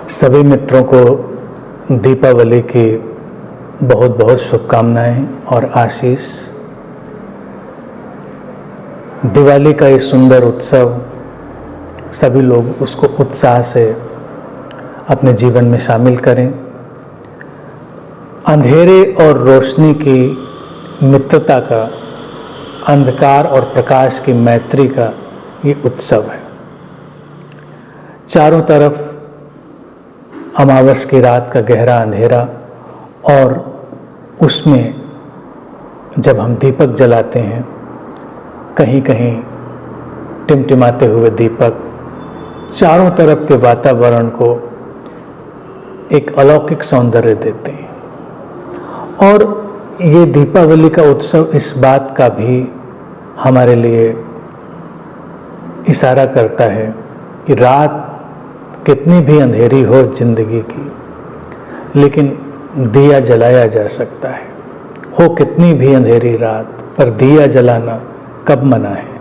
सभी मित्रों को दीपावली की बहुत बहुत शुभकामनाएं और आशीष। दिवाली का ये सुंदर उत्सव, सभी लोग उसको उत्साह से अपने जीवन में शामिल करें। अंधेरे और रोशनी की मित्रता का, अंधकार और प्रकाश की मैत्री का ये उत्सव है। चारों तरफ अमावस की रात का गहरा अंधेरा और उसमें जब हम दीपक जलाते हैं, कहीं कहीं टिमटिमाते हुए दीपक चारों तरफ के वातावरण को एक अलौकिक सौंदर्य देते हैं। और ये दीपावली का उत्सव इस बात का भी हमारे लिए इशारा करता है कि रात कितनी भी अंधेरी हो जिंदगी की, लेकिन दिया जलाया जा सकता है। हो कितनी भी अंधेरी रात, पर दिया जलाना कब मना है।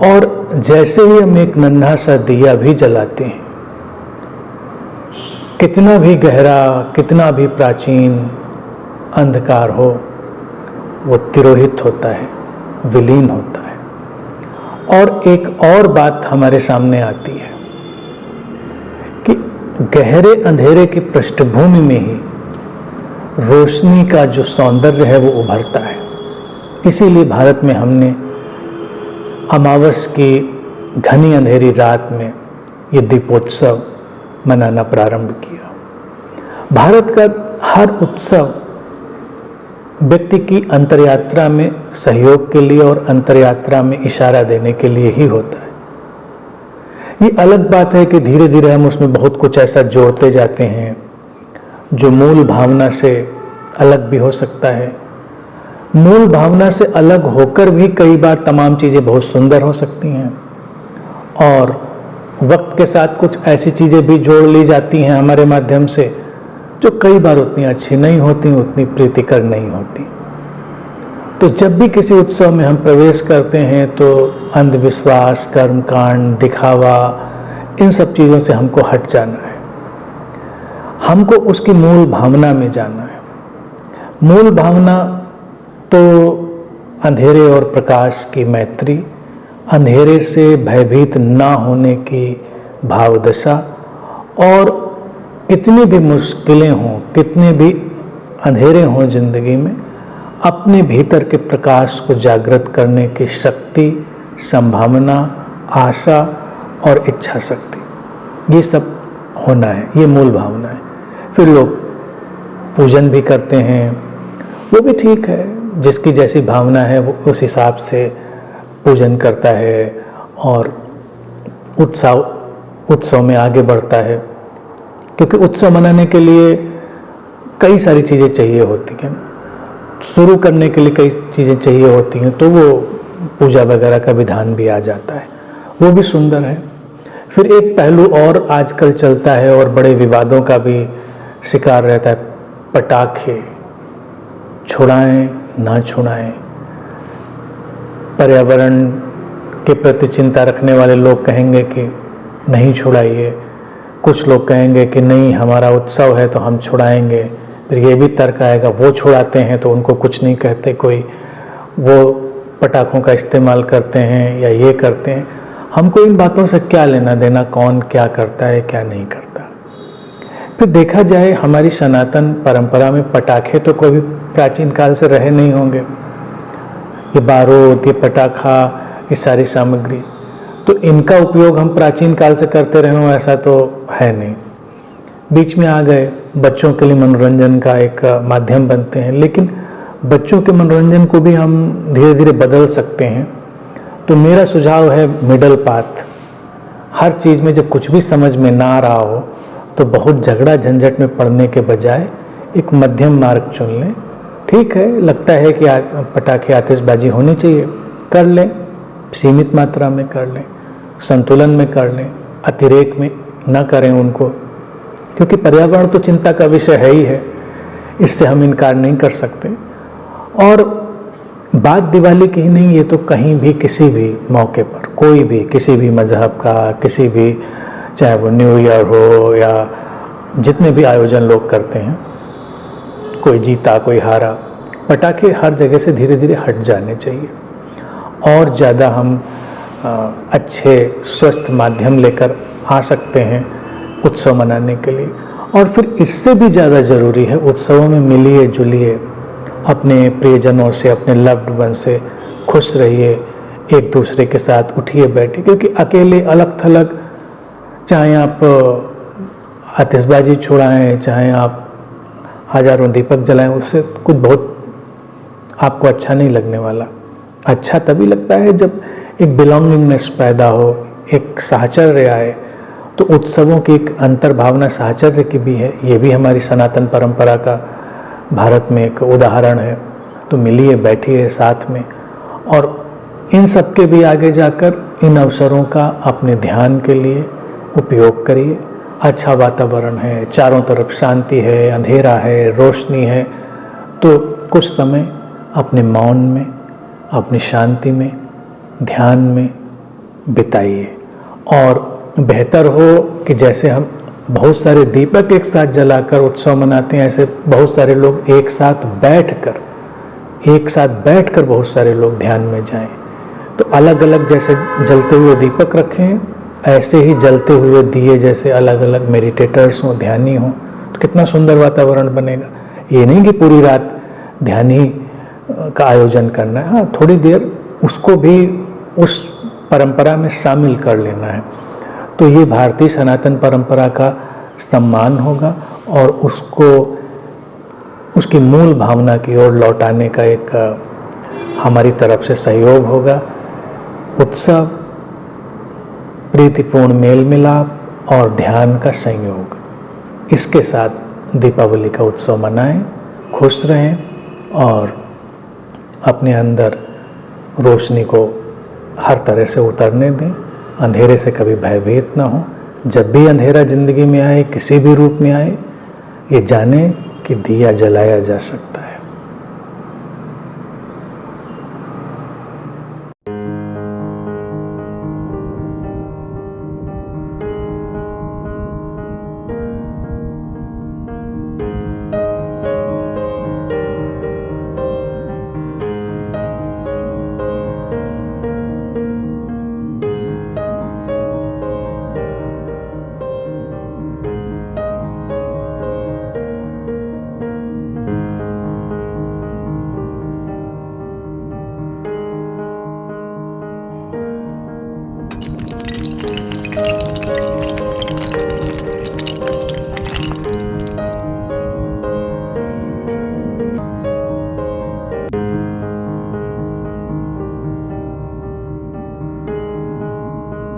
और जैसे ही हम एक नन्हा सा दिया भी जलाते हैं, कितना भी गहरा, कितना भी प्राचीन अंधकार हो, वो तिरोहित होता है, विलीन होता है। और एक और बात हमारे सामने आती है कि गहरे अंधेरे की पृष्ठभूमि में ही रोशनी का जो सौंदर्य है वो उभरता है। इसीलिए भारत में हमने अमावस की घनी अंधेरी रात में ये दीपोत्सव मनाना प्रारंभ किया। भारत का हर उत्सव व्यक्ति की अंतर्यात्रा में सहयोग के लिए और अंतर्यात्रा में इशारा देने के लिए ही होता है। ये अलग बात है कि धीरे धीरे हम उसमें बहुत कुछ ऐसा जोड़ते जाते हैं जो मूल भावना से अलग भी हो सकता है। मूल भावना से अलग होकर भी कई बार तमाम चीज़ें बहुत सुंदर हो सकती हैं, और वक्त के साथ कुछ ऐसी चीज़ें भी जोड़ ली जाती हैं हमारे माध्यम से जो कई बार उतनी अच्छी नहीं होती, उतनी प्रीतिकर नहीं होती। तो जब भी किसी उत्सव में हम प्रवेश करते हैं तो अंधविश्वास, कर्मकांड, दिखावा, इन सब चीज़ों से हमको हट जाना है। हमको उसकी मूल भावना में जाना है। मूल भावना तो अंधेरे और प्रकाश की मैत्री, अंधेरे से भयभीत ना होने की भावदशा, और कितनी भी मुश्किलें हों, कितने भी अंधेरे हों जिंदगी में, अपने भीतर के प्रकाश को जागृत करने की शक्ति, संभावना, आशा और इच्छा शक्ति, ये सब होना है। ये मूल भावना है। फिर लोग पूजन भी करते हैं, वो भी ठीक है। जिसकी जैसी भावना है वो उस हिसाब से पूजन करता है और उत्सव में आगे बढ़ता है। क्योंकि उत्सव मनाने के लिए कई सारी चीज़ें चाहिए होती हैं, शुरू करने के लिए कई चीज़ें चाहिए होती हैं, तो वो पूजा वगैरह का विधान भी आ जाता है, वो भी सुंदर है। फिर एक पहलू और आजकल चलता है और बड़े विवादों का भी शिकार रहता है, पटाखे छुड़ाएं ना छुड़ाएं। पर्यावरण के प्रति चिंता रखने वाले लोग कहेंगे कि नहीं छुड़ाइए, कुछ लोग कहेंगे कि नहीं, हमारा उत्सव है तो हम छुड़ाएंगे। फिर ये भी तर्क आएगा, वो छुड़ाते हैं तो उनको कुछ नहीं कहते कोई, वो पटाखों का इस्तेमाल करते हैं या ये करते हैं। हमको इन बातों से क्या लेना देना, कौन क्या करता है क्या नहीं करता। फिर देखा जाए हमारी सनातन परंपरा में पटाखे तो कोई प्राचीन काल से रहे नहीं होंगे। ये बारूद, ये पटाखा, ये सारी सामग्री, तो इनका उपयोग हम प्राचीन काल से करते रहे हों ऐसा तो है नहीं। बीच में आ गए, बच्चों के लिए मनोरंजन का एक माध्यम बनते हैं, लेकिन बच्चों के मनोरंजन को भी हम धीरे धीरे बदल सकते हैं। तो मेरा सुझाव है मिडल पाथ। हर चीज़ में जब कुछ भी समझ में ना आ रहा हो तो बहुत झगड़ा झंझट में पड़ने के बजाय एक मध्यम मार्ग चुन लें। ठीक है, लगता है कि पटाखे आतिशबाजी होनी चाहिए, कर लें, सीमित मात्रा में कर लें, संतुलन में कर लें, अतिरेक में न करें उनको, क्योंकि पर्यावरण तो चिंता का विषय है ही है, इससे हम इनकार नहीं कर सकते। और बात दिवाली की ही नहीं, ये तो कहीं भी किसी भी मौके पर, कोई भी किसी भी मज़हब का, किसी भी चाहे वो न्यू ईयर हो या जितने भी आयोजन लोग करते हैं, कोई जीता कोई हारा, पटाखे हर जगह से धीरे धीरे हट जाने चाहिए और ज़्यादा हम अच्छे स्वस्थ माध्यम लेकर आ सकते हैं उत्सव मनाने के लिए। और फिर इससे भी ज़्यादा ज़रूरी है उत्सवों में मिलिए जुलिए, अपने प्रियजनों से, अपने लव्ड वन से खुश रहिए, एक दूसरे के साथ उठिए बैठिए, क्योंकि अकेले अलग थलग चाहे आप आतिशबाजी छुड़ाएं, चाहे आप हजारों दीपक जलाएं, उससे कुछ बहुत आपको अच्छा नहीं लगने वाला। अच्छा तभी लगता है जब एक बिलोंगिंगनेस पैदा हो, एक साहचर्य आए। तो उत्सवों की एक अंतर्भावना साहचर्य की भी है, ये भी हमारी सनातन परंपरा का भारत में एक उदाहरण है। तो मिलिए बैठिए साथ में, और इन सब के भी आगे जाकर इन अवसरों का अपने ध्यान के लिए उपयोग करिए। अच्छा वातावरण है, चारों तरफ शांति है, अंधेरा है, रोशनी है, तो कुछ समय अपने मौन में, अपनी शांति में, ध्यान में बिताइए। और बेहतर हो कि जैसे हम बहुत सारे दीपक एक साथ जलाकर उत्सव मनाते हैं, ऐसे बहुत सारे लोग एक साथ बैठकर बहुत सारे लोग ध्यान में जाएं। तो अलग अलग जैसे जलते हुए दीपक रखें, ऐसे ही जलते हुए दिए जैसे अलग अलग मेडिटेटर्स हों, ध्यानी हों, तो कितना सुंदर वातावरण बनेगा। ये नहीं कि पूरी रात ध्यान ही का आयोजन करना है, हाँ थोड़ी देर उसको भी उस परंपरा में शामिल कर लेना है। तो ये भारतीय सनातन परंपरा का सम्मान होगा और उसको उसकी मूल भावना की ओर लौटाने का एक हमारी तरफ से सहयोग होगा। उत्सव, प्रीतिपूर्ण मेल मिलाप और ध्यान का संयोग, इसके साथ दीपावली का उत्सव मनाएं, खुश रहें और अपने अंदर रोशनी को हर तरह से उतरने दें। अंधेरे से कभी भयभीत ना हो। जब भी अंधेरा जिंदगी में आए, किसी भी रूप में आए, ये जाने कि दिया जलाया जा सकता है।